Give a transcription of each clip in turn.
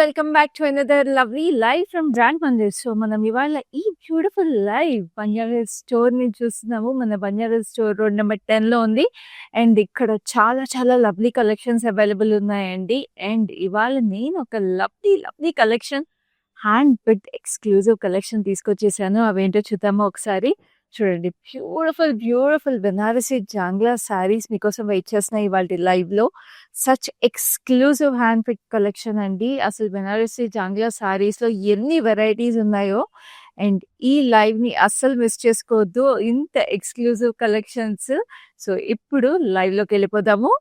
Welcome back to another lovely live from brand Mandir. So మనం ఇవాళ ఈ బ్యూటిఫుల్ లైవ్ బంజారా స్టోర్ ని చూస్తున్నాము. మన బంజారా స్టోర్ రోడ్ నెంబర్ 10 లో ఉంది. అండ్ ఇక్కడ చాలా చాలా లవ్లీ కలెక్షన్స్ అవైలబుల్ ఉన్నాయండి. అండ్ ఇవాళ నేను ఒక lovely lovely collection hand picked exclusive collection తీసుకొచ్చేసాను. అవేంటో చూద్దామా ఒకసారి. చూడండి, బ్యూటిఫుల్ బ్యూటిఫుల్ బెనారసీ జాంగ్లా శారీస్ మీకోసం వెయిట్ చేస్తున్నాయి ఇవాళ లైవ్ లో. Such exclusive hand pick collection అండి. అసలు బెనారసీ జాంగ్లా శారీస్ లో ఎన్ని వెరైటీస్ ఉన్నాయో. అండ్ ఈ లైవ్ ని అస్సలు మిస్ చేసుకోవద్దు, ఇంత ఎక్స్క్లూజివ్ కలెక్షన్స్. సో ఇప్పుడు లైవ్ లోకి వెళ్ళిపోదాము.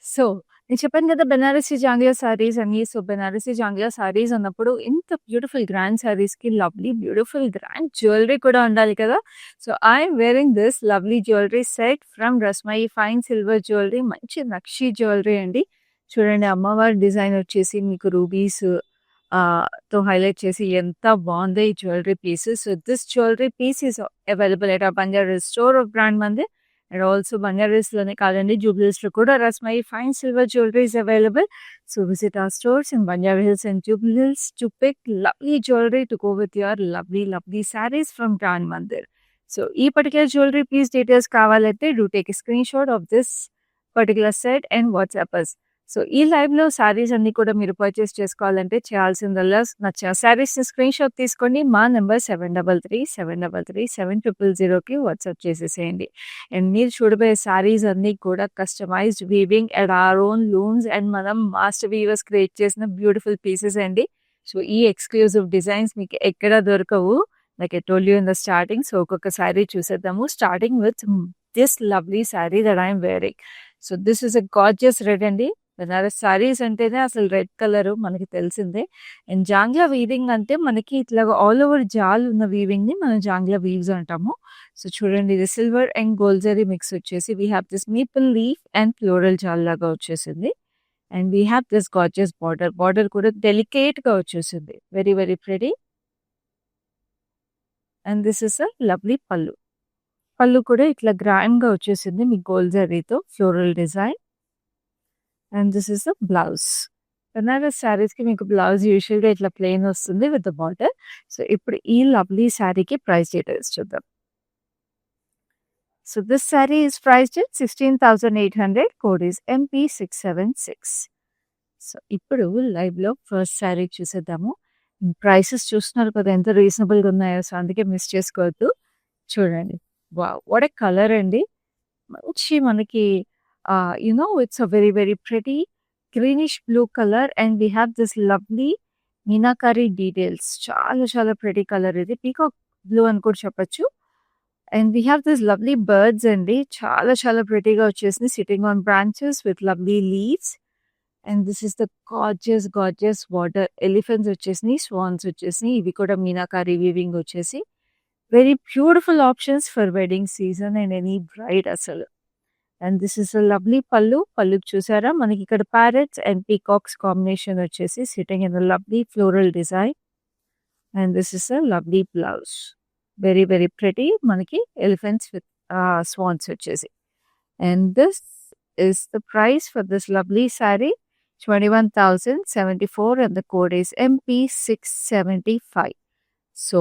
సో నేను చెప్పాను కదా బెనారసీ జాంగ్లా సారీస్ అని. సో బెనారసీ జాంగ్లా సారీస్ అన్నప్పుడు ఇంత బ్యూటిఫుల్ గ్రాండ్ సారీస్ కి లవ్లీ బ్యూటిఫుల్ గ్రాండ్ జ్యువెలరీ కూడా ఉండాలి కదా. So I'm wearing this lovely jewellery set from Rasmayi fine silver jewellery. మంచి నక్షి జ్యువెలరీ అండి. చూడండి, అమ్మవారి డిజైన్ వచ్చేసి మీకు రూబీస్ తో హైలైట్ చేసి ఎంత బాగుంది ఈ jewellery piece. So this jewellery piece is available at Banjara store of brand Mandir. And also Banjaras లోనే కాదండి, జూబ్లీహిల్స్ లో కూడా Rasmayi fine silver jewellery is available. So visit our stores in Banjara Hills and Jubilee Hills to pick lovely jewellery to go with your lovely lovely saris from brand Mandir. So ఈ particular jewellery piece details కావాలంటే do take a screenshot of this particular set and WhatsApp us. So ఈ live లో సారీస్ అన్ని కూడా మీరు purchase చేసుకోవాలంటే చేయాల్సిందల్లా నచ్చిన సారీస్ ని స్క్రీన్ షాట్ తీసుకోండి. మా నెంబర్ 7337337000 కి వాట్సాప్ చేసేసేయండి. అండ్ మీరు చూడబోయే సారీస్ అన్ని కూడా customised weaving and our own looms and మనం మాస్టర్ వీవర్స్ క్రియేట్ చేసిన బ్యూటిఫుల్ పీసెస్ అండి. సో ఈ ఎక్స్క్లూజివ్ డిజైన్స్ మీకు ఎక్కడ దొరకవు, like I told you in the starting. So ఒక్కొక్క సారీ చూసేద్దాము, starting with this lovely saree that I'm wearing. So this is a gorgeous red అండి. బెనారస్ సారీస్ అంటేనే అసలు రెడ్ కలర్ మనకి తెలిసిందే. అండ్ జాంగ్లా వీవింగ్ అంటే మనకి ఇట్లా ఆల్ ఓవర్ జాల్ ఉన్న వీవింగ్ ని మనం జాంగ్లా వీవ్స్ అంటాము. సో చూడండి, ఇది silver and gold zari mix వచ్చేసి we have this maple leaf and floral జాల్ లాగా వచ్చేసింది. And we have this gorgeous border కూడా డెలికేట్ గా వచ్చేసింది, very very pretty. And this is a lovely pallu కూడా ఇట్లా గ్రాండ్ గా వచ్చేసింది మీ గోల్డ్ జరీతో floral design. And this is the blouse. Banaras saris కి మీకు బ్లౌజ్ యూజువల్ గా ఇట్లా ప్లెయిన్ వస్తుంది విత్ ద బార్డర్. సో ఇప్పుడు ఈ లవ్లీ శారీకి ప్రైస్ డీటెయిల్స్ చూద్దాం. So this sari is priced at 16,800. Code is MP676. So ఇప్పుడు లైవ్ లో ఫస్ట్ శారీ చూసేద్దాము. ప్రైసెస్ చూస్తున్నారు కదా ఎంత రీజనబుల్ గా ఉన్నాయో. సో అందుకే మిస్ చేసుకోవద్దు. చూడండి, వావ్ వాట్ ఎ కలర్ అండి. మంచి మనకి it's a very very pretty greenish blue color and we have this lovely meenakari details. చాలా చాలా ప్రెటీ కలర్ ఇది, పీకాక్ బ్లూ అని కూడా చెప్పొచ్చు. And we have this lovely birds అండి, చాలా చాలా ప్రెటీగా వచ్చేసింది sitting on branches with lovely leaves. And this is the gorgeous water elephants వచ్చేసినాయి, స్వాన్స్ వచ్చేసినాయి. ఇవి కూడా మీనాకారి వీవింగ్ వచ్చేసి very beautiful options for wedding season and any bride అసలు. And this is a lovely pallu చూసారా, మనకి ఇక్కడ ప్యారెట్స్ అండ్ పీకాక్స్ కాంబినేషన్ వచ్చేసి sitting in a lovely floral design. And this is a lovely blouse, very very pretty, మనకి elephants with swans వచ్చేసి. And this is the price for this lovely sari 21,074 and the code is MP675. So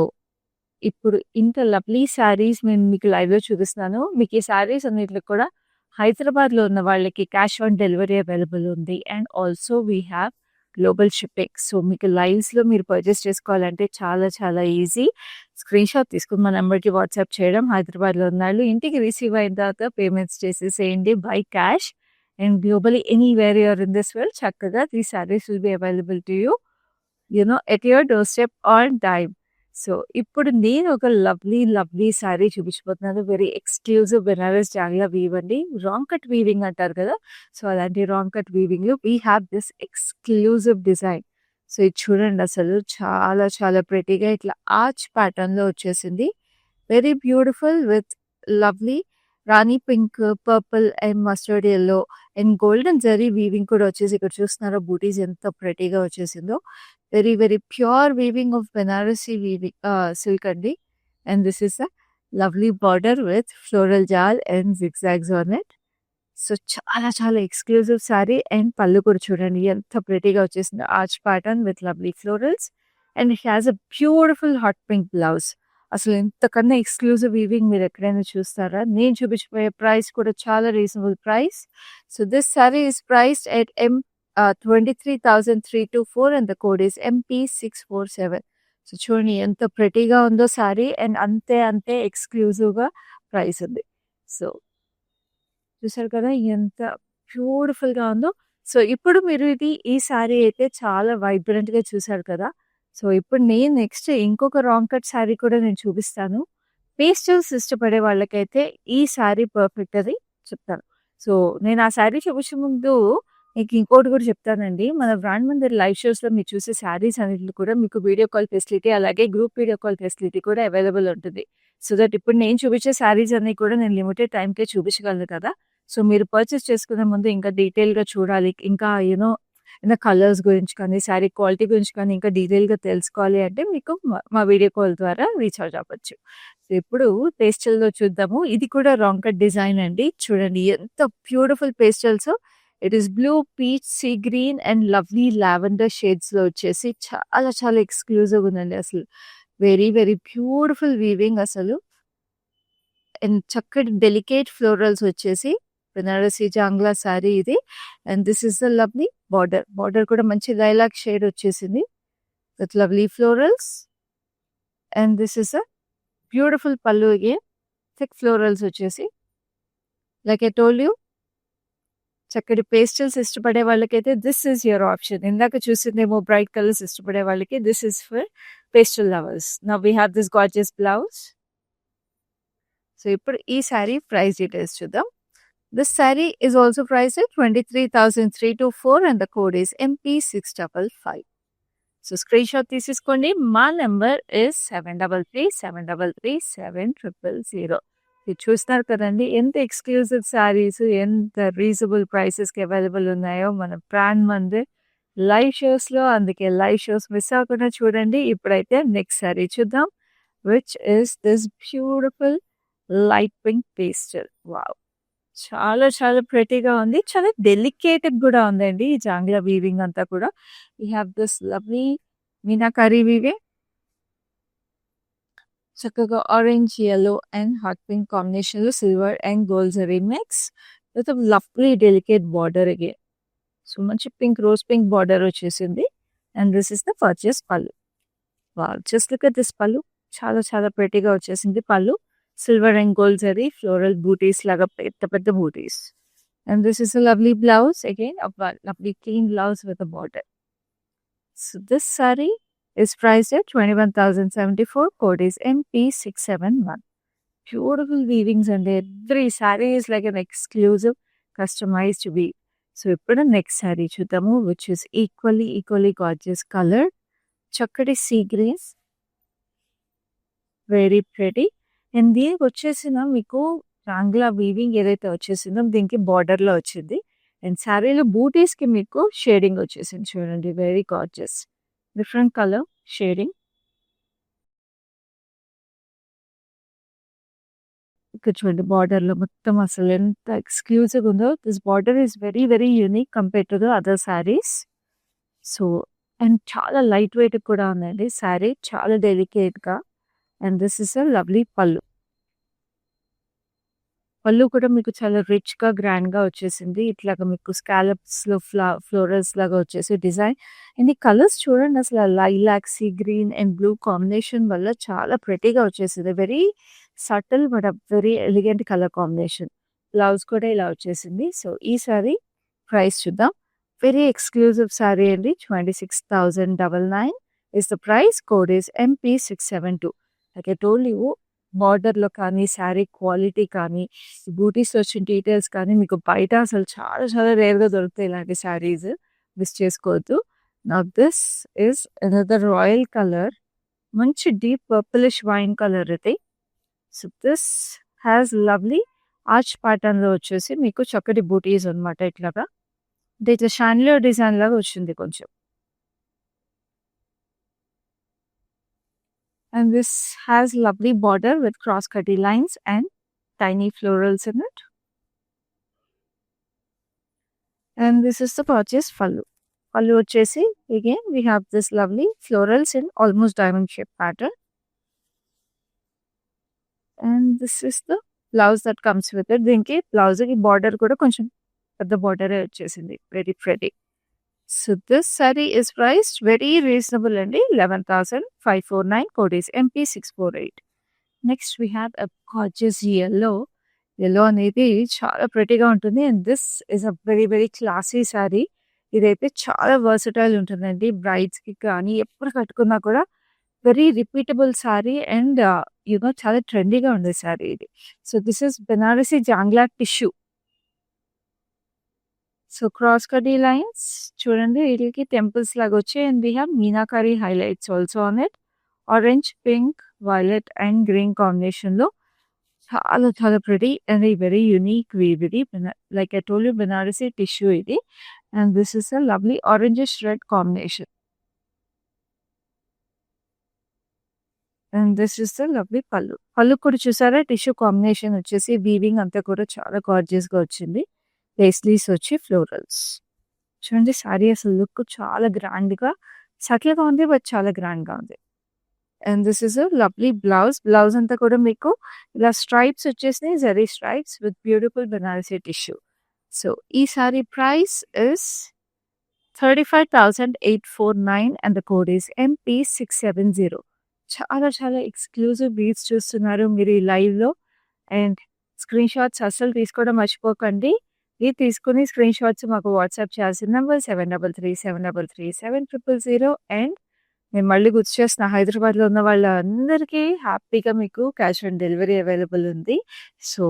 ఇప్పుడు ఇంత lovely saris నేను మీకు live లో చూపిస్తున్నాను. మీకు ఈ శారీస్ అన్నిట్లో కూడా హైదరాబాద్ లో ఉన్న వాళ్ళకి క్యాష్ ఆన్ డెలివరీ అవైలబుల్ ఉంది. And also we have global shipping. So మీకు లైవ్స్ లో మీరు పర్చేస్ చేసుకోవాలంటే చాలా చాలా ఈజీ. స్క్రీన్ షాట్ తీసుకుని మా నెంబర్కి వాట్సాప్ చేయడం, హైదరాబాద్ లో ఉన్న వాళ్ళు ఇంటికి రిసీవ్ అయిన తర్వాత పేమెంట్స్ చేసేసేయండి by cash. And globally anywhere you're in this world చక్కగా these saris will be available to you at your doorstep on time. So ఇప్పుడు నేను ఒక లవ్లీ శారీ చూపించబోతున్నాను. Very exclusive Banaras jangla weave అండి. రాంగ్ కట్ వీవింగ్ అంటారు కదా, సో అలాంటి రాంగ్ కట్ వీవింగ్ లో we have this exclusive design. So ఇది చూడండి, అసలు చాలా చాలా ప్రెటీగా ఇట్లా ఆర్చ్ ప్యాటర్న్ లో వచ్చేసింది. Very beautiful with lovely rani pink, purple and mustard yellow and golden zari weaving కూడా వచ్చేసి ఇక్కడ చూస్తున్నారా బూటీస్ ఎంత ప్రెటీగా వచ్చేసిందో. Very very pure weaving of Banarasi weaving silk అండి. And this is a lovely border with floral జాల్ and zigzags on it. So, చాలా చాలా ఎక్స్‌క్లూజివ్ సారీ అండ్ పళ్ళు కూడా చూడండి ఎంత ప్రెటీగా వచ్చేసిందో. Arch pattern with lovely florals and it has a beautiful hot pink blouse. అసలు ఇంతకన్నా ఎక్స్‌క్లూజివ్ వీవింగ్ మీరు ఎక్కడైనా చూస్తారా? నేను చూపించబోయే ప్రైస్ కూడా చాలా reasonable price. So, this sorry is priced at 23,324 and the code is MP647. So, చూడండి ఎంత ప్రెటీగా ఉందో సారీ అండ్ అంతే అంతే ఎక్స్‌క్లూజివ్‌గా ప్రైస్ ఉంది. సో, చూసారు కదా ఎంత బ్యూటిఫుల్‌గా ఉందో. సో, ఇప్పుడు మీరు ఈ సారీ అయితే చాలా వైబ్రెంట్‌గా చూసారు కదా! సో, ఇప్పుడు నేను నెక్స్ట్ ఇంకొక రాంగ్ కట్ సారీ కూడా నేను చూపిస్తాను. పేస్టల్స్ ఇష్టపడే వాళ్ళకైతే ఈ సారీ పర్ఫెక్ట్ అని చెప్తాను. సో, నేను ఆ సారీ చూపించే ముందు మీకు ఇంకోటి కూడా చెప్తానండి. మన బ్రాండ్ మందిర్ లైవ్ షోస్‌లో మీరు చూసే సారీస్ అన్నిటిలో కూడా మీకు వీడియో కాల్ ఫెసిలిటీ అలాగే గ్రూప్ వీడియో కాల్ ఫెసిలిటీ కూడా అవైలబుల్ ఉంటుంది. సో దట్ ఇప్పుడు నేను చూపించే సారీస్ అన్నీ కూడా నేను లిమిటెడ్ టైమ్‌కే చూపించగలను కదా! సో, మీరు పర్చేస్ చేసుకునే ముందు ఇంకా డీటెయిల్‌గా చూడాలి. ఇంకా ఏమైనా కలర్స్ గురించి కానీ, శారీ క్వాలిటీ గురించి కానీ ఇంకా డీటెయిల్‌గా తెలుసుకోవాలి అంటే మీకు మా వీడియో కాల్ ద్వారా రీచార్జ్ అవ్వచ్చు. సో, ఇప్పుడు పేస్టల్‌లో చూద్దాము. ఇది కూడా రాంగ్ కట్ డిజైన్ అండి. చూడండి ఎంత బ్యూటిఫుల్ పేస్టల్సో. It is blue, peach, sea green and lovely lavender షేడ్స్‌లో వచ్చేసి చాలా చాలా ఎక్స్‌క్లూజివ్‌గా ఉందండి అసలు. వెరీ వెరీ బ్యూటిఫుల్ వీవింగ్ అసలు. అండ్ చక్కటి డెలికేట్ ఫ్లోరల్స్ వచ్చేసి బెనారసి జాంగ్లా సారీ ఇది. And this is the lovely border. Border కూడా మంచి లైలాక్ షేడ్ వచ్చేసింది with lovely florals. And this is a beautiful pallu again. Thick florals వచ్చేసి లైక్ ఐ టోల్డ్ యూ చక్కటి pastels ఇష్టపడే వాళ్ళకైతే దిస్ ఈజ్ యువర్ ఆప్షన్. ఇందాక చూసిందేమో బ్రైట్ కలర్స్ ఇష్టపడే వాళ్ళకి this is for pastel lovers. Now we have this gorgeous blouse. So ఇప్పుడు ఈ sari price details చూద్దాం. This saree is also priced at 23,324 and the code is MP655. So screenshot తీసేసుకోండి. మా number is 7337337000. ఇది చూస్తున్నారు కదండి ఎంత ఎక్స్క్లూజివ్ సారీస్ ఎంత రీజనబుల్ ప్రైసెస్కి అవైలబుల్ ఉన్నాయో మన బ్రాండ్ మందిర్ లైవ్ షోస్లో. అందుకే లైవ్ షోస్ మిస్ అవ్వకుండా చూడండి. ఇప్పుడైతే నెక్స్ట్ సారీ చూద్దాం which is this beautiful light pink pastel. Wow, చాలా చాలా ప్రెటీగా ఉంది. చాలా డెలికేటెడ్ కూడా ఉందండి ఈ జాంగ్లా వీవింగ్ అంతా కూడా. We have this lovely meenakari weaving. చక్కగా orange, yellow and hot pink కాంబినేషన్‌లో silver and gold zari mix with lovely delicate border again. So, మంచి పింక్ రోజ్ పింక్ బార్డర్ వచ్చేసింది. And this is the purchase pallu. Wow, just look at this pallu. చాలా చాలా ప్రెటీగా వచ్చేసింది pallu. Silver and gold zari floral బూటీస్ లాగా పెద్ద పెద్ద బూటీస్. And this is a lovely blouse again, a lovely clean blouse with a border. So this saree is priced at 21,074. Code is MP671. Beautiful weavings and every saree is like an exclusive customized weave. So ఇప్పుడు next saree చూద్దాము which is equally gorgeous color. చక్కటి sea greens. Very pretty. And దీనికి వచ్చేసిన మీకు జాంగ్లా weaving ఏదైతే వచ్చేసిందో దీనికి బార్డర్‌లో వచ్చింది. అండ్ శారీలో బూటీస్‌కి మీకు షేడింగ్ వచ్చేసింది చూడండి. Very gorgeous. Different colour shading. ఇక్కడ చూడండి బార్డర్‌లో మొత్తం అసలు ఎంత ఎక్స్‌క్లూజివ్‌గా ఉందో. This border is very very unique compared to the other saris. So, and చాలా లైట్ వెయిట్ కూడా ఉందండి శారీ. చాలా డెలికేట్‌గా. And this is a lovely pallu. Pallu కూడా మీకు చాలా రిచ్‌గా, గ్రాండ్‌గా వచ్చేసింది. ఇట్లాగా మీకు స్కాలప్స్‌లో ఫ్లోరల్స్ లాగా వచ్చేసి డిజైన్. అండ్ ఈ కలర్స్ చూడండి అసలు lilac, see green and blue combination వల్ల చాలా ప్రెటీగా వచ్చేసింది. Very subtle but very elegant colour combination. Blouse కూడా ఇలా వచ్చేసింది. సో, ఈ సారీ ప్రైస్ చూద్దాం. వెరీ ఎక్స్క్లూజివ్ సారీ అండి. 26,999 is the price. Code is MP672. Like I told you బార్డర్‌లో కానీ, శారీ క్వాలిటీ కానీ, బూటీస్‌లో వచ్చిన డీటెయిల్స్ కానీ మీకు బయట అసలు చాలా చాలా రేర్‌గా దొరుకుతాయి ఇలాంటి శారీస్. మిస్ చేసుకోవద్దు. Now this is another royal colour. మంచి డీప్ పర్పులిష్ వైన్ కలర్ ఇది. So, this has lovely arch ప్యాటర్న్‌లో వచ్చేసి మీకు చక్కటి బూటీస్ అనమాట ఇట్లాగా. అంటే ఇట్లా షాన్లియర్ డిజైన్ లాగా వచ్చింది కొంచెం. And this has lovely border with cross cutty lines and tiny florals in it. And this is the gorgeous pallu. Pallu వచ్చేసి again we have this lovely florals in almost diamond shape pattern. And this is the blouse that comes with it. దీనికి blouse కి border కూడా కొంచెం పెద్ద border వచ్చేసింది. Very pretty. So this saree is priced very reasonable అండి. 11,549. Code is MP648. Next we have a gorgeous yellow. Yellow అనేది చాలా ప్రెటీగా ఉంటుంది. And this is a very very classy sari. ఇదైతే చాలా వర్సటైల్ ఉంటుందండి. బ్రైడ్స్కి కానీ ఎప్పుడు కట్టుకున్నా కూడా వెరీ రిపీటబుల్ శారీ అండ్ చాలా ట్రెండీగా ఉంది శారీ ఇది. So this is Banarasi jangla tissue. So cross కటీ లైన్స్ చూడండి, వీటికి టెంపుల్స్ లాగా వచ్చాయి. And we have meenakari highlights also on it. Orange, pink, violet and green కాంబినేషన్లో చాలా చాలా pretty and very unique weave ఇది. Like I told you Banarasi tissue ఇది. And this is a lovely orangish red combination. And this is the lovely pallu. Pallu కూడా చూసారా, tissue combination వచ్చేసి weaving అంతా కూడా చాలా గార్జియస్గా వచ్చింది. లేస్లీస్ వచ్చి ఫ్లోరల్స్. చూడండి శారీ అసలు లుక్ చాలా గ్రాండ్గా సటిల్గా ఉంది, బట్ చాలా గ్రాండ్గా ఉంది. And this is a lovely blouse. Blouse అంతా కూడా మీకు ఇలా స్ట్రైప్స్ వచ్చేసినాయి, zari stripes with beautiful Banarasi tissue. So ఈ sari price is 35,849 and the code is MP670. చాలా చాలా ఎక్స్క్లూజివ్ బీట్స్ చూస్తున్నారు మీరు ఈ లైవ్లో. అండ్ స్క్రీన్ షాట్స్ అస్సలు తీసుకోవడం మర్చిపోకండి. ఇది తీసుకుని స్క్రీన్ షాట్స్ మాకు వాట్సాప్ చేయాల్సిన నెంబర్ 7337337000. అండ్ నేను మళ్ళీ గుర్తు చేస్తున్నా, హైదరాబాద్లో ఉన్న వాళ్ళందరికీ హ్యాపీగా మీకు క్యాష్ ఆన్ డెలివరీ అవైలబుల్ ఉంది. So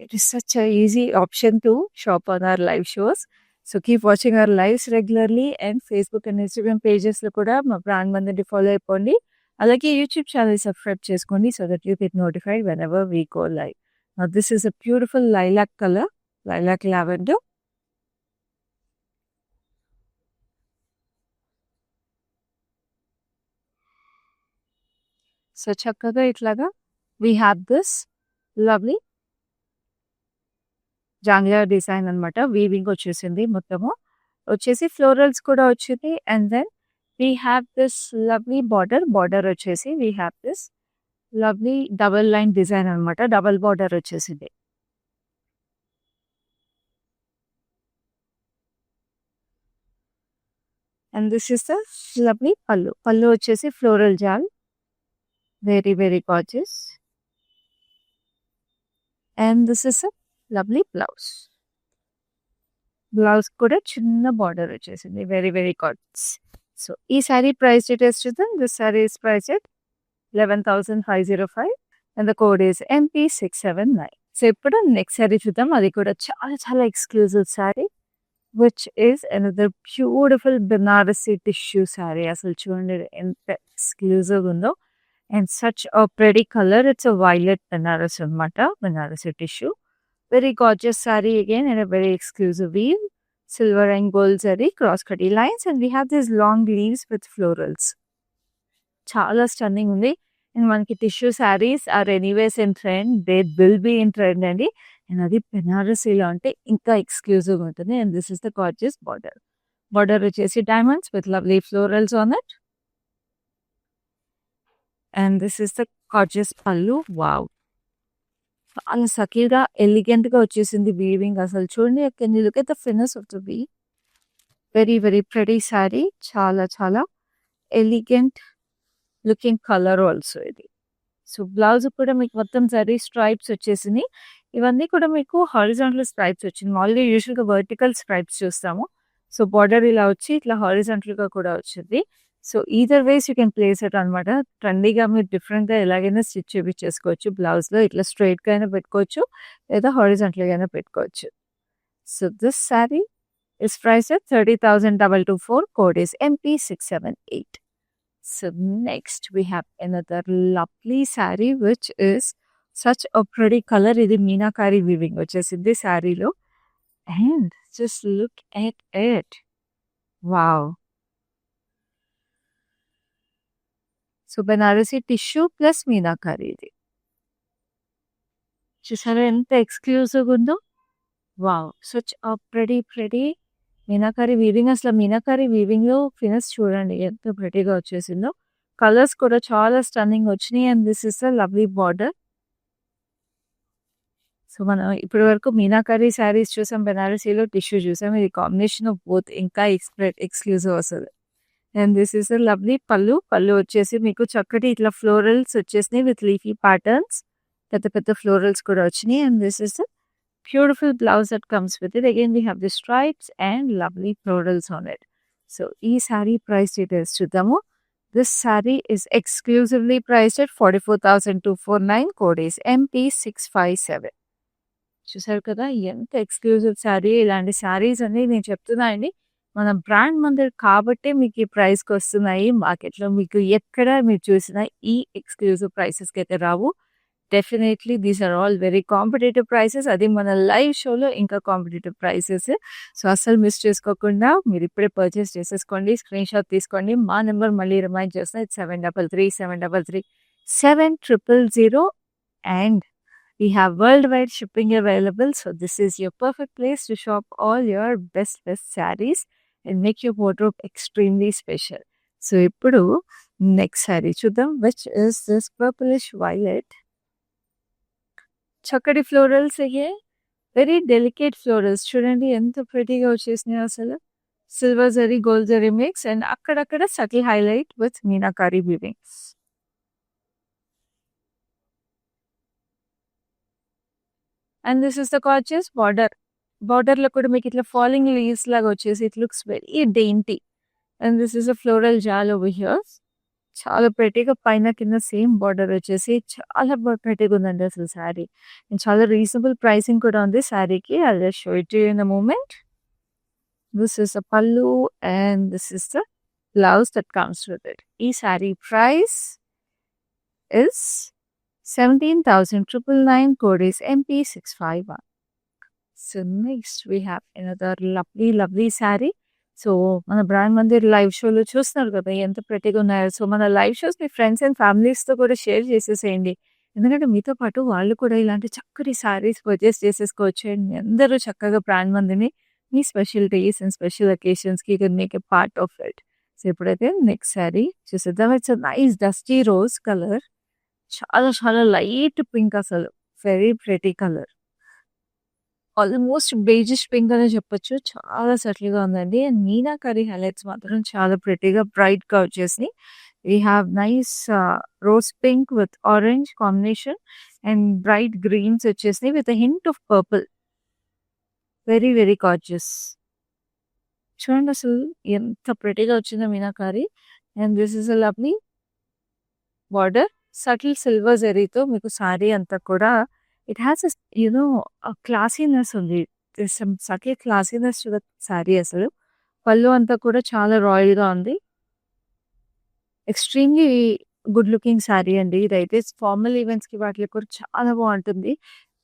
it is such a easy option to shop on our live shows. So keep watching our lives regularly. And Facebook and Instagram పేజెస్లో కూడా మా బ్రాండ్ మందిని ఫాలో అయిపోండి. అలాగే యూట్యూబ్ ఛానల్ సబ్స్క్రైబ్ చేసుకోండి so that you get notified whenever we go live. This is a beautiful lilac colour, lilac lavender. So చక్కగా ఇట్లాగా we have this lovely jangla design అనమాట. వీవింగ్ వచ్చేసింది మొత్తము, వచ్చేసి ఫ్లోరల్స్ కూడా వచ్చింది. And then we have this lovely border వచ్చేసి we have this lovely double line design అనమాట. డబల్ బార్డర్ వచ్చేసింది. And this is the lovely pallu. Pallu వచ్చేసి ఫ్లోరల్ జాల్, very very gorgeous. And this is a lovely blouse. Blouse కూడా చిన్న border వచ్చేసింది, very very gorgeous. So ఈ sari price details చూద్దాం. This sari is price at 11,505 and the code is MP679. So ఇప్పుడు next sari చూద్దాం. అది కూడా చాలా చాలా exclusive sari which is another beautiful Banarasi tissue sari. అసలు చూడండి ఎంత ఎక్స్క్లూజివ్ ఉందో. And such a pretty colour. It's a violet Banaras అనమాట, Banarasi tissue. Very gorgeous sari again and a very exclusive weave. Silver and gold zari cross కటీ lines and we have this long leaves with florals. చాలా stunning ఉంది. And మనకి tissue saris are anyways in trend, they will be in trend అండి. And అది బెనారసీలో అంటే ఇంకా exclusive ఉంటుంది. And this is the gorgeous border. Border వచ్చేసి diamonds with lovely florals on it. And this is the gorgeous pallu. Wow, చాలా సకిల్గా ఎలిగెంట్గా వచ్చేసింది వీవింగ్. అసలు చూడండి, can you look at the finish of the weave. Very very pretty sari. చాలా చాలా elegant looking colour also ఇది. సో బ్లౌజ్ కూడా మీకు మొత్తం జరీ స్ట్రైప్స్ వచ్చేసినాయి. ఇవన్నీ కూడా మీకు హారిజాంటల్ స్ట్రైప్స్ వచ్చింది. మామూలుగా యూజువల్గా వర్టికల్ స్ట్రైప్స్ చూస్తాము. సో బార్డర్ ఇలా వచ్చి ఇట్లా హారిజాంటల్గా కూడా వచ్చింది. So either ways you can place it అనమాట. ట్రెండీగా మీరు డిఫరెంట్గా ఎలాగైనా స్టిచ్ చేపించేసుకోవచ్చు. బ్లౌజ్లో ఇట్లా స్ట్రైట్గా అయినా పెట్టుకోవచ్చు, లేదా హారిజాంటల్గా అయినా పెట్టుకోవచ్చు. So this sari is price at 30,224. Code is MP678. So next we have another lovely saree which is such a pretty color. ఇది మీనాకారి వీవింగ్ వచ్చేసింది శారీలో. And just look at it. Wow. So Banarasi tissue plus meenakari ఇది. చూసారా ఎంత exclusive ఉందో. Wow, such a pretty meenakari weaving, అసలు meenakari వీవింగ్‌లో finish చూడండి ఎంత ప్రెటీగా వచ్చేసిందో. కలర్స్ కూడా చాలా స్టన్నింగ్ వచ్చినాయి. And this is a lovely border. So, మనం ఇప్పటి వరకు మీనాకరి శారీస్ చూసాం, బెనారసీలో టిష్యూ చూసాం. ఇది కాంబినేషన్ ఆఫ్ బోత్ ఇంకా ఎక్స్‌క్లూజివ్ అసలు. And this is a lovely pallu. Pallu వచ్చేసి మీకు చక్కటి ఇట్లా ఫ్లోరల్స్ వచ్చేసినాయి విత్ లీఫీ ప్యాటర్న్స్. పెద్ద పెద్ద ఫ్లోరల్స్ కూడా వచ్చినాయి. And this is a beautiful blouse that comes with it. Again we have the stripes and lovely florals on it. So, ఈ శారీ ప్రైస్ డీటెయిల్స్ చూద్దాము. This saree is exclusively priced at 44,249. Code is MP657. చూసారు కదా ఎంత exclusive sari. ఇలాంటి శారీస్ అన్ని నేను చెప్తున్నా అండి, మన బ్రాండ్ మందిర్ కాబట్టే మీకు ఈ ప్రైస్కి వస్తున్నాయి. మార్కెట్లో మీకు ఎక్కడ మీరు చూసినా ఈ ఎక్స్క్లూజివ్ ప్రైసెస్కి అయితే రావు. Definitely these are all very competitive prices. అది మన లైవ్ షోలో ఇంకా కాంపిటేటివ్ ప్రైసెస్. సో, అస్సలు మిస్ చేసుకోకుండా మీరు ఇప్పుడే పర్చేస్ చేసేసుకోండి. స్క్రీన్ షాట్ తీసుకోండి. మా నెంబర్ మళ్ళీ రిమైండ్ చేస్తున్నా, it's 7337337000. And we have worldwide shipping available. So, this is your perfect place to shop all your best sarees and make your wardrobe extremely special. So, ఇప్పుడు next sari చూద్దాం, which is this purplish violet. చక్కటి florals అయ్యే very delicate florals చూడండి ఎంత ప్రెటీగా వచ్చేసినాయి అసలు. Silver zari gold zari mix and అక్కడక్కడ subtle highlight with meenakari weavings. And this is the gorgeous border. బార్డర్లో కూడా మీకు ఇట్లా ఫాలింగ్ లీవ్స్ లాగా వచ్చేసి it looks very dainty. And this is a floral జాల్ ఓవర్ హియర్. చాలా ప్రెటీగా పైన కింద సేమ్ బార్డర్ వచ్చేసి చాలా ప్రెటీగా ఉందండి అసలు శారీ. అండ్ చాలా రీజనబుల్ ప్రైసింగ్ కూడా ఉంది శారీకి. I will show it to you in a moment. This is a pallu and this is the blouse that comes with it. ఈ sari price is 17,999. Code is MP651. So, next we have another lovely saree. So, మన brand Mandir live షోలో చూస్తున్నారు కదా ఎంత ప్రెటీగా ఉన్నాయో. So, మన live shows me friends and ఫ్యామిలీస్తో కూడా షేర్ చేసేసేయండి. ఎందుకంటే మీతో పాటు వాళ్ళు కూడా ఇలాంటి చక్కటి శారీస్ పర్చేస్ చేసేసుకోవచ్చు. అండ్ మీ అందరూ చక్కగా బ్రాండ్ మందిని మీ స్పెషల్ డేస్ అండ్ స్పెషల్ అకేషన్స్కి you can make a part of it. So, ఇప్పుడైతే నెక్స్ట్ శారీ చూసేద్దాం. It's a nice dusty rose colour. చాలా చాలా లైట్ పింక్ అసలు. Very pretty colour. Almost beigeish pink అనే చెప్పొచ్చు. చాలా సటిల్‌గా ఉందండి. అండ్ మీనాకరి హైలైట్స్ మాత్రం చాలా ప్రెటీగా బ్రైట్‌గా వచ్చేసినాయి. We have nice rose pink with orange combination and bright greens వచ్చేసినాయి with a hint of purple. Very very gorgeous. చూడండి అసలు ఎంత ప్రెటీగా వచ్చిందో meenakari. And this is a lovely border. Subtle silver జరీతో మీకు సారీ అంతా కూడా ఇట్ హ్యాస్ క్లాసీనెస్ ఉంది. Some subtle classiness to the sari అసలు. పళ్ళు అంతా కూడా చాలా రాయల్‌గా ఉంది. ఎక్స్‌ట్రీమ్‌లీ గుడ్ లుకింగ్ సారీ అండి ఇదైతే. ఫార్మల్ ఈవెంట్స్‌కి వాటికి కూడా చాలా బాగుంటుంది.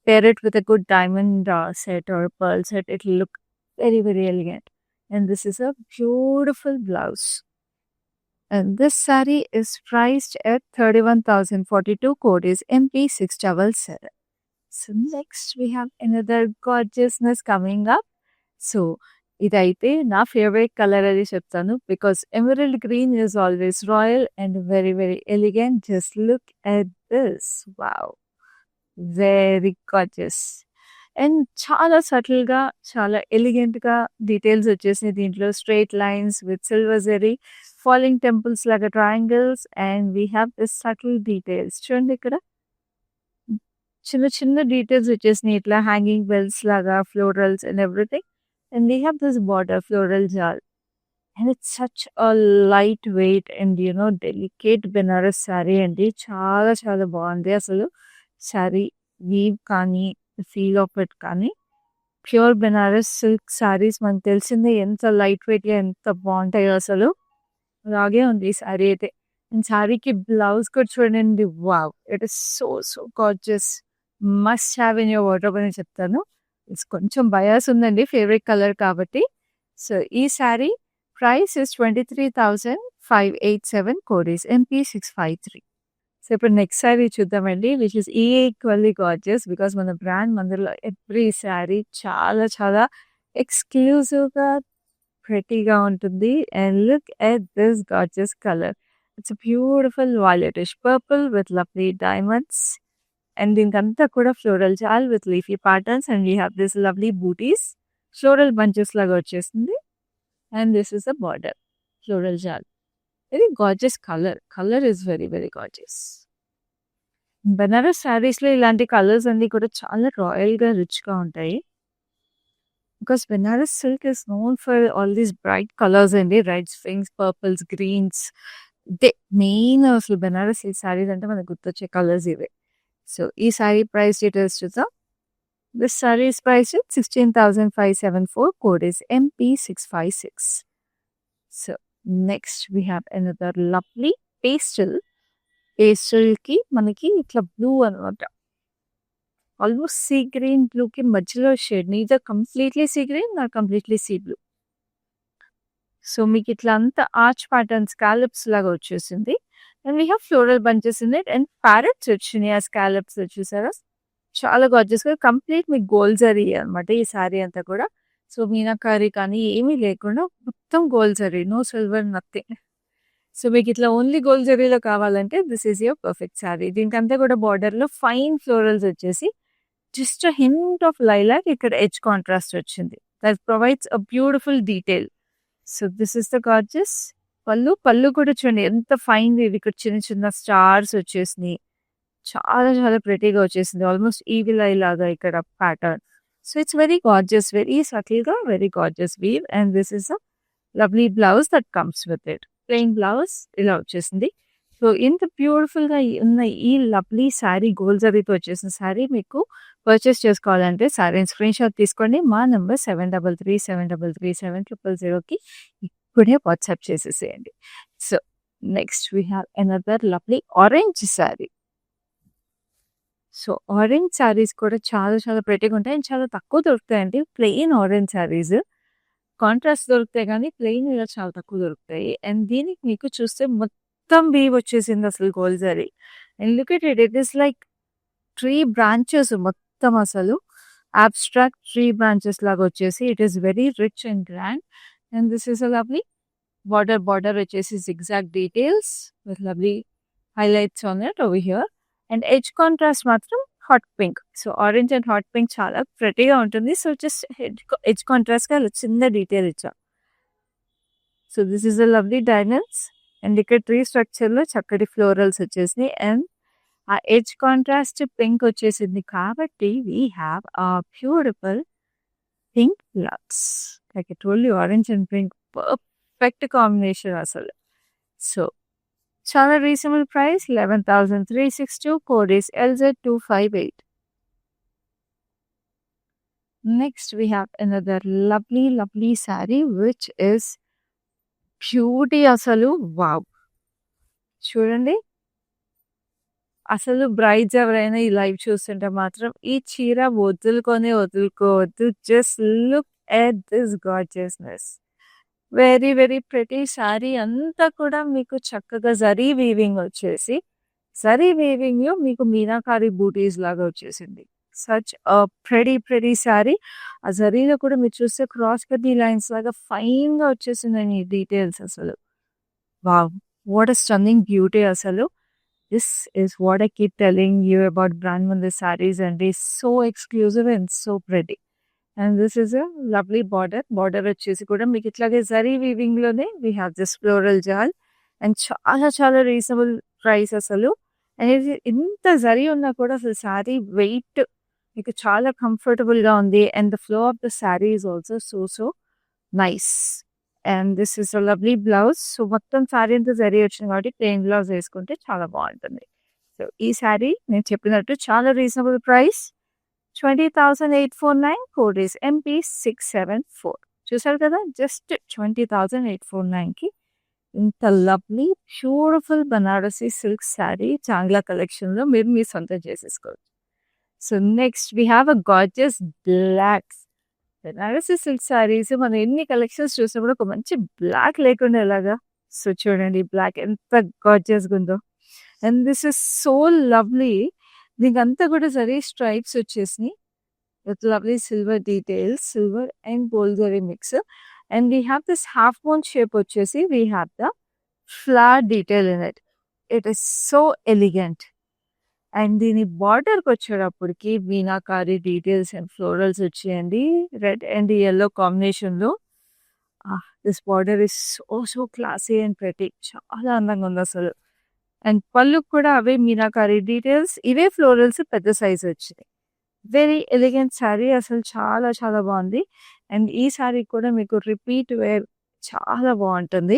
Pair it with a good diamond set or pearl set. It will look very very elegant. And this is a beautiful blouse. And this saree is priced at 31,042. Code is MP677. So, next we have another gorgeousness coming up. So, ఇదైతే నా favourite colour అని చెప్తాను. Because emerald green is always royal and very very elegant. Just look at this. Wow, very gorgeous. And చాలా సటిల్‌గా చాలా ఎలిగెంట్‌గా details వచ్చేసినాయి దీంట్లో. Straight lines with silver zari, falling temples లాగా triangles and we have this subtle details. చూడండి ఇక్కడ చిన్న చిన్న డీటెయిల్స్ వచ్చేసినాయి ఇట్లా హ్యాంగింగ్ బెల్స్ లాగా, florals and everything. And we have this border floral జాల్. And it's such a light wait and delicate Banaras sari అండి. చాలా చాలా బాగుంది అసలు శారీ. వీవ్ కానీ ఫీల్ ఆఫ్ ఇట్ కానీ ప్యూర్ బెనారస్ సిల్క్ శారీస్ మనకు తెలిసిందే ఎంత లైట్ వెయిట్‌గా ఎంత బాగుంటాయో అసలు. అలాగే ఉంది ఈ శారీ అయితే. అండ్ శారీకి బ్లౌజ్ కూడా చూడండి. Wow, it is so so gorgeous. Must have in your wardrobe అని చెప్తాను. ఇట్స్ కొంచెం బయాస్ ఉందండి ఫేవరెట్ కలర్ కాబట్టి. సో, ఈ sari price is 23,587. Code is MP653. So, ఇప్పుడు నెక్స్ట్ శారీ చూద్దామండి, which is equally gorgeous. Because మన బ్రాండ్ మందిర్లో ఎవ్రీ శారీ చాలా చాలా ఎక్స్క్లూజివ్‌గా ప్రెటీగా ఉంటుంది. And look at this gorgeous colour. It's beautiful violetish purple with lovely diamonds. And దీనికంతా కూడా floral jaal with leafy patterns. And we have this lovely butis. Floral bunches లాగా వచ్చేసింది. And this is the border. Floral జాల్. Very gorgeous colour. Colour is very very gorgeous. Banaras శారీస్‌లో ఇలాంటి colours అన్నీ కూడా చాలా రాయల్‌గా, రిచ్‌గా ఉంటాయి. Because Banaras silk is known for all these bright colours అండి. Reds, pinks, purples, greens. ఇదే మెయిన్ అసలు బెనారస్ సిల్క్ శారీస్ అంటే మనకు గుర్తొచ్చే కలర్స్ ఇవే. సో ఈ శారీ ప్రైస్ డీటెయిల్స్ చూద్దాం. This sari is priced at 16,574. Code is MP656. So next we have another lovely pastel. పేస్టల్‌కి మనకి ఇట్లా బ్లూ అనమాట. ఆల్మోస్ట్ సీ గ్రీన్ బ్లూకి మధ్యలో shade. Neither completely sea green not completely sea blue. So మీకు ఇట్లా అంతా ఆర్చ్ ప్యాటర్న్ స్కాలప్స్ లాగా వచ్చేసింది. And we have floral bunches in it and parrots వచ్చినాయి. ఆ స్కాలప్స్ చూసారా? చాలా గార్జియస్‌గా కంప్లీట్ మీకు గోల్డ్ జరీ అనమాట ఈ శారీ అంతా కూడా. సో మీనాకారి కానీ ఏమీ లేకుండా మొత్తం gold zari. No silver nothing. So మీకు ఇట్లా ఓన్లీ గోల్డ్ జరీలో కావాలంటే this is your perfect sari. దీనికంతా కూడా బార్డర్‌లో ఫైన్ ఫ్లోరల్స్ వచ్చేసి just a hint of lilac ఇక్కడ ఎడ్జ్ కాంట్రాస్ట్ వచ్చింది. That provides a beautiful detail. So this is the gorgeous pallu. Pallu కూడా చూడండి ఎంత ఫైన్. ఇవి ఇక్కడ చిన్న చిన్న స్టార్స్ వచ్చేసినాయి. చాలా చాలా ప్రెటీగా వచ్చేసింది. ఆల్మోస్ట్ ఈవిల్ ఐ లాగా ఇక్కడ pattern. So it's very gorgeous. Very సటిల్‌గా very gorgeous weave. And this is a lovely blouse that comes with it. Plain blouse ఇలా వచ్చేసింది. సో ఇంత బ్యూటిఫుల్‌గా ఉన్న ఈ లవ్లీ శారీ గోల్డ్ జరీతో వచ్చేసిన శారీ మీకు పర్చేస్ చేసుకోవాలంటే శారీని స్క్రీన్‌షాట్ తీసుకోండి. మా నంబర్ 7337337000కి ఇప్పుడే వాట్సాప్ చేసేసేయండి. So next we have another lovely orange sari. So orange saris కూడా చాలా చాలా ప్రెటీగా ఉంటాయి. అండ్ చాలా తక్కువ దొరుకుతాయండి ప్లెయిన్ ఆరెంజ్ శారీస్. కాంట్రాస్ట్ దొరుకుతాయి కానీ ప్లెయిన్ ఇలా చాలా తక్కువ దొరుకుతాయి. అండ్ దీనికి మీకు చూస్తే మొత్తం వీవ్ వచ్చేసింది అసలు gold zari. And look at it. It is like tree branches మొత్తం అసలు అబ్స్ట్రాక్ట్ ట్రీ బ్రాంచెస్ లాగా వచ్చేసి it is very rich and grand. And this is a lovely border వచ్చేసి zigzag details with lovely highlights on it over here. And edge contrast మాత్రం hot pink. So orange and hot pink చాలా ప్రెటీగా ఉంటుంది. So just edge కాంట్రాస్ట్గా చిన్న detail ఇచ్చాం. So this is a lovely diamonds. And ఇక్కడ tree స్ట్రక్చర్లో చక్కటి florals వచ్చేసినాయి. అండ్ ఆ ఎడ్జ్ కాంట్రాస్ట్ పింక్ వచ్చేసింది కాబట్టి we have a beautiful pink looks. Like I told you orange and pink perfect combination అసలు. సో చాలా reasonable price 11,362. Code is LZ258. Next we have another lovely saree which is beauty అసలు. Wow! చూడండి అసలు brides ఎవరైనా ఈ live చూస్తుంటే మాత్రం ఈ చీర వదులుకోవద్దు. Just look at this gorgeousness. Very very pretty sari అంతా కూడా మీకు చక్కగా జరీ వీవింగ్ వచ్చేసి జరీ వీవింగ్‌లో మీకు మీనాకారి బూటీస్ లాగా వచ్చేసింది. Such a pretty sari. ఆ జరీలో కూడా మీరు చూస్తే క్రాస్ కటీ లైన్స్ లాగా ఫైన్‌గా వచ్చేసిందండి ఈ డీటెయిల్స్ అసలు. Wow! What a stunning beauty అసలు. This is what I keep telling you about Brand Mandir saris అండి. So exclusive and so pretty. And this is a lovely border వచ్చేసి కూడా మీకు ఇట్లాగే జరీ వీవింగ్‌లోనే వీ హ్యావ్ దిస్ ఫ్లోరల్ జాల్. అండ్ చాలా చాలా రీజనబుల్ ప్రైస్ అసలు. అండ్ ఇది ఇంత జరీ ఉన్నా కూడా అసలు శారీ వెయిట్ మీకు చాలా కంఫర్టబుల్‌గా ఉంది. And the flow of the sari is also so nice. And this is a lovely blouse. So మొత్తం శారీ అంతా జరీ వచ్చింది కాబట్టి ప్లెయిన్ బ్లౌజ్ వేసుకుంటే చాలా బాగుంటుంది. సో ఈ శారీ నేను చెప్పినట్టు చాలా reasonable price 20,849. Code is MP674. చూసారు కదా జస్ట్ 20,849కి ఇంత lovely beautiful Banarasi silk saree చాంగ్లా కలెక్షన్లో మీరు మీ సొంతం చేసేసుకోవచ్చు. So next we have a gorgeous black. Banarasi silk sarees మనం ఎన్ని కలెక్షన్స్ చూసినప్పుడు ఒక మంచి బ్లాక్ లేకుండా ఎలాగా. సో చూడండి బ్లాక్ ఎంత గార్జియస్గా ఉందో. And this is so lovely. దీనికంతా కూడా జరీ స్ట్రైప్స్ వచ్చేసినాయి with lovely silver details. Silver and gold zari mix. And we have this half moon shape వచ్చేసి we have the flower detail in it. It is so elegant. And దీని బార్డర్కి వచ్చేటప్పటికి meenakari details and florals వచ్చాయండి red and yellow కాంబినేషన్లో. This border is so classy and pretty. చాలా అందంగా ఉంది అసలు. అండ్ పళ్ళుకి కూడా అవే మీనాకారి డీటెయిల్స్, ఇవే ఫ్లోరల్స్ పెద్ద సైజ్ వచ్చినాయి. వెరీ ఎలిగెంట్ శారీ, అసలు చాలా చాలా బాగుంది. అండ్ ఈ శారీ కూడా మీకు రిపీట్ వేర్ చాలా బాగుంటుంది.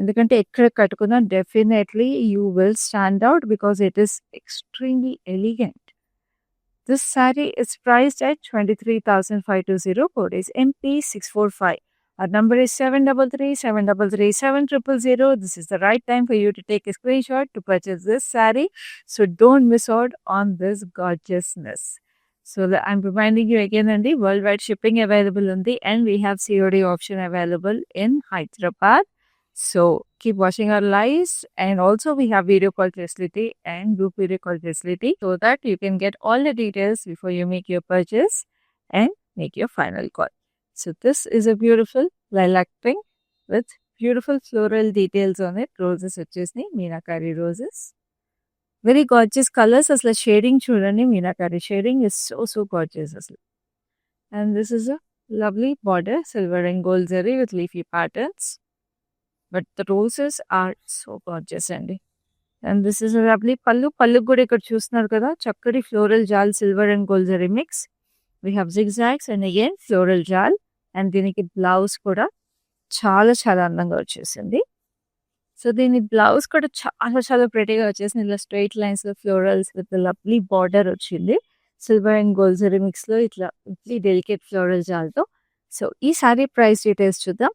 ఎందుకంటే ఎక్కడ కట్టుకున్నా definitely you will stand out because it is extremely elegant. This sari is priced at 23,520. Code is MP645. Our number is 733-733-7000. This is the right time for you to take a screenshot to purchase this saree. So don't miss out on this gorgeousness. So I'm reminding you again, and the worldwide shipping available on the, and we have COD option available in Hyderabad. So keep watching our lives, and also we have video call facility and group video call facility so that you can get all the details before you make your purchase and make your final call. So this is a beautiful lilac pink with beautiful floral details on it. Roses వచ్చేసినాయి, meenakari roses. Very gorgeous colors. అసలు shading చూడండి, meenakari shading is so gorgeous అసలు. And this is a lovely border, silver and gold zari with leafy patterns. But the roses are so gorgeous అండి. And this is a lovely పళ్ళు. పళ్ళు కూడా ఇక్కడ చూస్తున్నారు కదా, చక్కటి floral jaal silver and gold zari mix. We have zigzags and again floral jal. And దీనికి blouse కూడా చాలా చాలా అందంగా వచ్చేసింది. సో దీని బ్లౌజ్ కూడా చాలా చాలా ప్రెటీగా వచ్చేసింది. ఇలా స్ట్రైట్ లైన్స్ లో ఫ్లోరల్స్ విత్ లవ్లీ బార్డర్ వచ్చింది. Silver and gold zari mix లో ఇట్లా డెలికేట్ ఫ్లోరల్ జాల్తో. సో ఈ సారీ ప్రైస్ డీటెయిల్స్ చూద్దాం.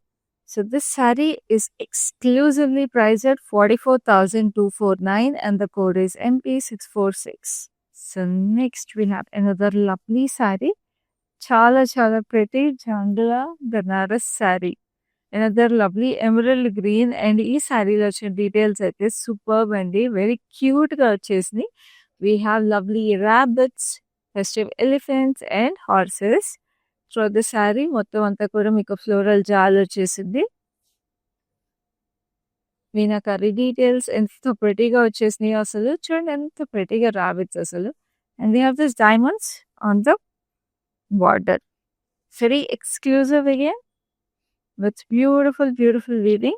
So this sorry is exclusively priced at 44,249 and the code is MP646. So next we have another lovely saree. Chala chala pretty Jandala Banaras saree. Another lovely emerald green, and ee saree lo vachina details aithe superb andi, very cute ga vachesni. We have lovely rabbits, festive elephants and horses. Throughout the saree మొత్తం అంతా కూడా మీకు floral జాల్ వచ్చేసింది. Meenakari details ఎంత ప్రెటీగా వచ్చేసినాయి అసలు. చూడండి ఎంత ప్రెటీగా రాబిట్స్ అసలు. And we have this diamonds on the border. Very exclusive again with beautiful weaving.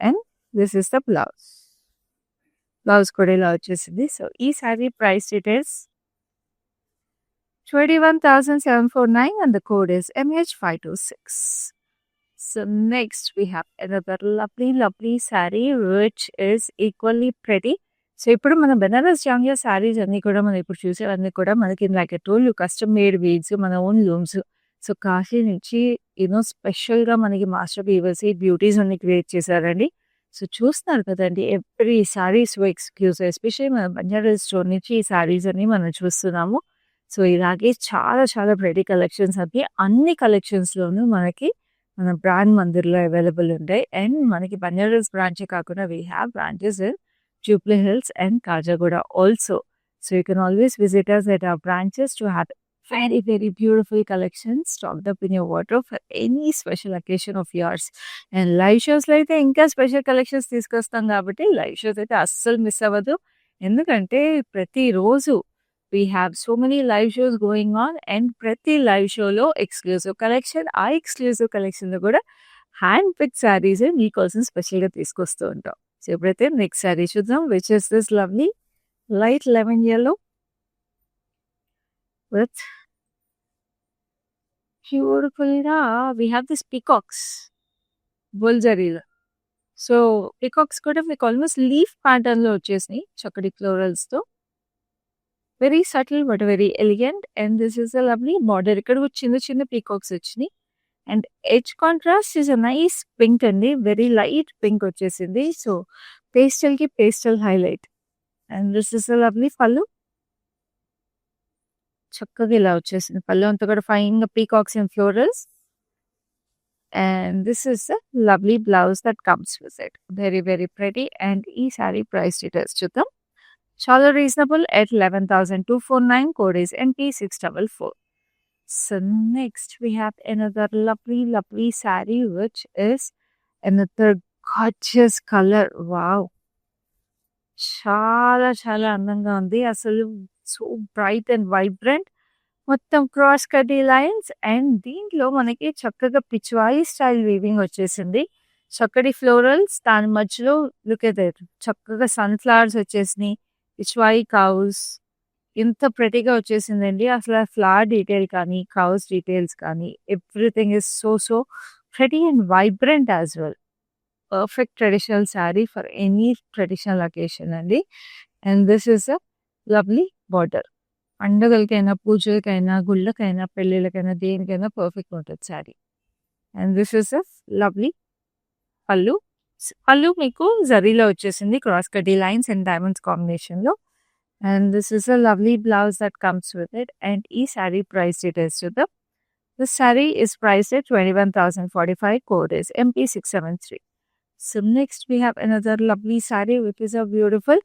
And this is the blouse. Blouse కూడా ఇలా వచ్చేసింది. సో ఈ sari price details 21,749 and the code is MH526. So next we have another lovely saree which is equally pretty. So ఇప్పుడు మన బెనారస్ జాంగియా శారీస్ అన్ని కూడా మనం ఇప్పుడు చూసేవన్నీ కూడా మనకి లైక్ ఎ టోల్ కస్టమ్ మేడ్ వీవ్స్, మన ఓన్ లూమ్స్. సో కాశీ నుంచి స్పెషల్గా మనకి మాస్టర్ వీవర్స్ ఈ బ్యూటీస్ అన్ని క్రియేట్ చేశారండి. సో చూస్తున్నారు కదండి, ఎవ్రీ సారీస్ ఎక్స్క్లూజివ్, ఎస్పెషల్లీ మన బంజారా స్టోర్ నుంచి ఈ సారీస్ అన్ని మనం చూస్తున్నాము. సో ఇలాగే చాలా చాలా ప్రెటీ కలెక్షన్స్ అన్ని కలెక్షన్స్లోనూ మనకి మన బ్రాండ్ మందిర్లో అవైలబుల్ ఉంటాయి. అండ్ మనకి బంజారాస్ బ్రాంచే కాకుండా we have branches in Jubilee Hills and Kajagoda also. So you can always visit us at our branches to have very beautiful collections stocked up in your wardrobe for any special occasion of yours. And live shows లో అయితే ఇంకా special collections తీసుకొస్తాం కాబట్టి live shows అయితే అస్సలు miss అవ్వదు. ఎందుకంటే ప్రతిరోజు we have so many live shows going on and ప్రతి లైవ్ షోలో ఎక్స్క్లూజివ్ కలెక్షన్, ఆ ఎక్స్క్లూజివ్ కలెక్షన్ లో కూడా హ్యాండ్ పిక్ శారీస్ మీకోసం స్పెషల్గా తీసుకొస్తూ ఉంటాం. సో ఇప్పుడైతే నెక్స్ట్ శారీ చూద్దాం, which is this lovely light lemon yellow with beautiful we have this peacocks బుల్జరీలో. సో పికాక్స్ కూడా మీకు ఆల్మోస్ట్ లీఫ్ ప్యాటర్న్ లో వచ్చేసినాయి చక్కటి ఫ్లోరల్స్ తో. Very subtle but very elegant. And this is a lovely border. ఇక్కడ చిన్న చిన్న పీకాక్స్ వచ్చినాయి. And edge contrast is a nice pink అండి, వెరీ లైట్ పింక్ వచ్చేసింది. సో పేస్టల్ కి pastel highlight. And this is a lovely పళ్ళు. చక్కగా ఇలా వచ్చేసింది పళ్ళు అంతా కూడా ఫైన్ గా peacocks and florals. And this is a lovely blouse that comes with it. Very pretty. And ఈ సారీ ప్రైస్ డీటెయిల్స్ చూద్దాం. చాలా reasonable at 11,249. Code is MP644. So next we have another lovely saree, which is another gorgeous color. Wow. చాలా అందంగా ఉంది. అసలు so bright and vibrant. మొత్తం cross కటీ lines and దీంట్లో మనకి చక్కగా పిచ్వాయి స్టైల్ వీవింగ్ వచ్చేసింది. చక్కటి ఫ్లోరల్స్ దాని మధ్యలో లుక్ ఎట్ ఇట్, చక్కగా సన్‌ఫ్లవర్స్ వచ్చేసినాయి. పిచ్వాయి కౌస్ ఎంత ప్రెటీగా వచ్చేసిందండి. అసలు ఆ ఫ్లవర్ డీటెయిల్ కానీ, కౌస్ డీటెయిల్స్ కానీ everything is so pretty and vibrant as well. Perfect traditional sari for any traditional occasion అండి. And this is a lovely border. పండుగలకైనా, పూజలకైనా, గుళ్ళకైనా, పెళ్ళిళ్ళకైనా దేనికైనా పర్ఫెక్ట్ ఉంటుంది sari. And this is a lovely pallu. Pallu మీకు జరీలో వచ్చేసింది, క్రాస్ కటీ లైన్స్ అండ్ డైమండ్స్ కాంబినేషన్లో. And this is a lovely blouse that comes with it. And ఈ శారీ ప్రైస్ డీటెయిల్స్ చూద్దాం. This sari is priced at 21,045. Code is MP673. So next we have another lovely saree, which is a beautiful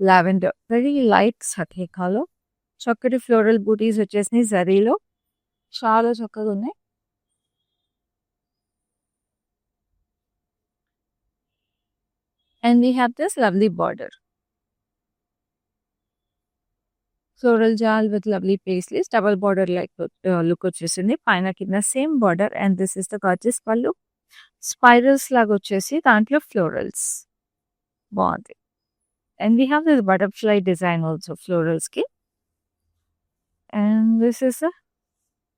lavender, very light sathe color. చక్కటి floral butis వచ్చేసినాయి జరీలో, చాలా చక్కగా ఉన్నాయి. And we have this lovely border, floral jaal with lovely paisleys, double border like look వచ్చేసింది. పైన కింద same border. And this is the gorgeous pallu. Spirals లాగా వచ్చేసి దాంట్లో ఫ్లోరల్స్ బాగుంది. And we have this butterfly design also ఫ్లోరల్స్కి. And this is a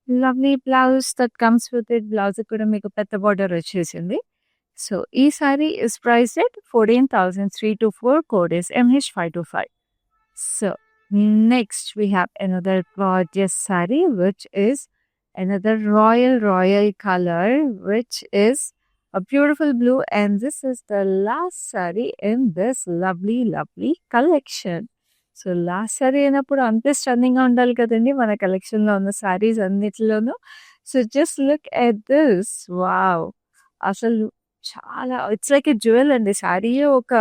lovely blouse that comes with it. Blouse కూడా మీకు పెద్ద బార్డర్ వచ్చేసింది. సో ఈ sorry is price at 14,324. Code is MH525. So next we have another gorgeous saree, which is another royal color, which is a beautiful blue. And this is the last saree in this lovely collection. So last sorry అయినప్పుడు అంతే స్టన్నింగ్గా ఉండాలి కదండి మన కలెక్షన్లో ఉన్న సారీస్ అన్నిటిలోనూ. So just look at this. Wow, అసలు చాలా ఇట్స్ లైక్ ఎ జ్యువెల్ అండి. శారీయే ఒక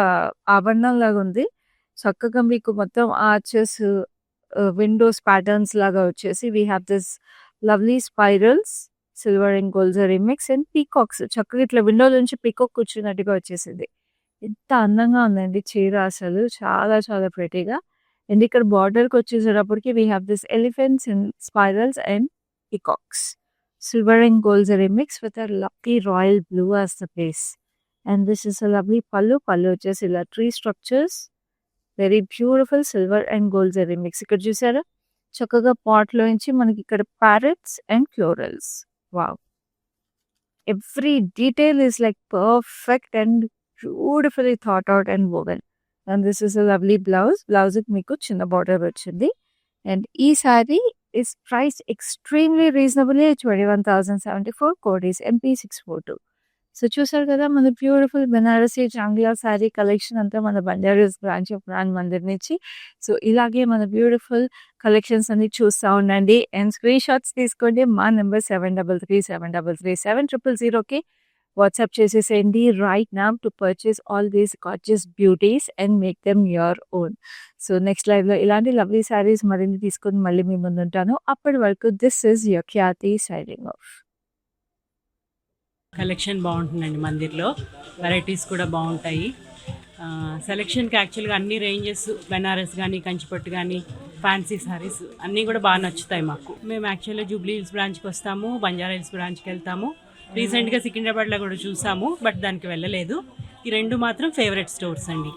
ఆభరణం లాగా ఉంది. చక్కగా మీకు మొత్తం ఆర్చెస్, విండోస్ ప్యాటర్న్స్ లాగా వచ్చేసి we have this lovely spirals, silver and gold zari mix and peacocks. చక్కగా ఇట్లా విండో నుంచి పీకాక్ కూర్చున్నట్టుగా వచ్చేసింది. ఎంత అందంగా ఉందండి చీర, అసలు చాలా ప్రెటీగా. అండ్ ఇక్కడ బార్డర్కి వచ్చేసేటప్పటికి we have this elephants and spirals and peacocks, silver and gold zari mix with a lovely royal blue as the base. And this is a lovely pallu. Pallu వచ్చేసి ఇలా tree structures, very beautiful silver and gold zari mix. ఇక్కడ చూసారా చక్కగా పాట్లో నుంచి మనకి ఇక్కడ parrots and florals. Wow, every detail is like perfect and beautifully thought out and woven. And this is a lovely blouse. బ్లౌజ్కి మీకు చిన్న బార్డర్ వచ్చింది. అండ్ ఈ sari is price extremely reasonably 21,074. Code is MP642. So చూసారు కదా మన beautiful Banarasi Chagla sari collection అంతా మన బంజారాస్ బ్రాంచ్ ఆఫ్ ప్రాణ్ మందిర్ నుంచి. సో ఇలాగే మన బ్యూటిఫుల్ కలెక్షన్స్ అన్ని చూస్తూ ఉండండి. అండ్ స్క్రీన్ షాట్స్ తీసుకోండి. మా నెంబర్ 7337337000కి వాట్సాప్ చేసేసేయండి right now to purchase all these gorgeous beauties and make them your own. So next లైవ్లో ఇలాంటి లవ్లీ శారీస్ మరిన్ని తీసుకొని మళ్ళీ మీ ముందు ఉంటాను. అప్పటి వరకు this is your Khyati signing off. Collection బాగుంటుందండి మందిర్లో, వెరైటీస్ కూడా బాగుంటాయి. సెలెక్షన్కి యాక్చువల్గా అన్ని రేంజెస్, బెనారస్ కానీ, కంచిపట్టు కానీ, ఫ్యాన్సీ సారీస్ అన్నీ కూడా బాగా నచ్చుతాయి మాకు. మేము యాక్చువల్గా జూబ్లీ హిల్స్ బ్రాంచ్కి వస్తాము, బంజారా హిల్స్ బ్రాంచ్కి వెళ్తాము. రీసెంట్గా సికింద్రాబాద్లో కూడా చూసాము, బట్ దానికి వెళ్ళలేదు. ఈ రెండు మాత్రం ఫేవరెట్ స్టోర్స్ అండి.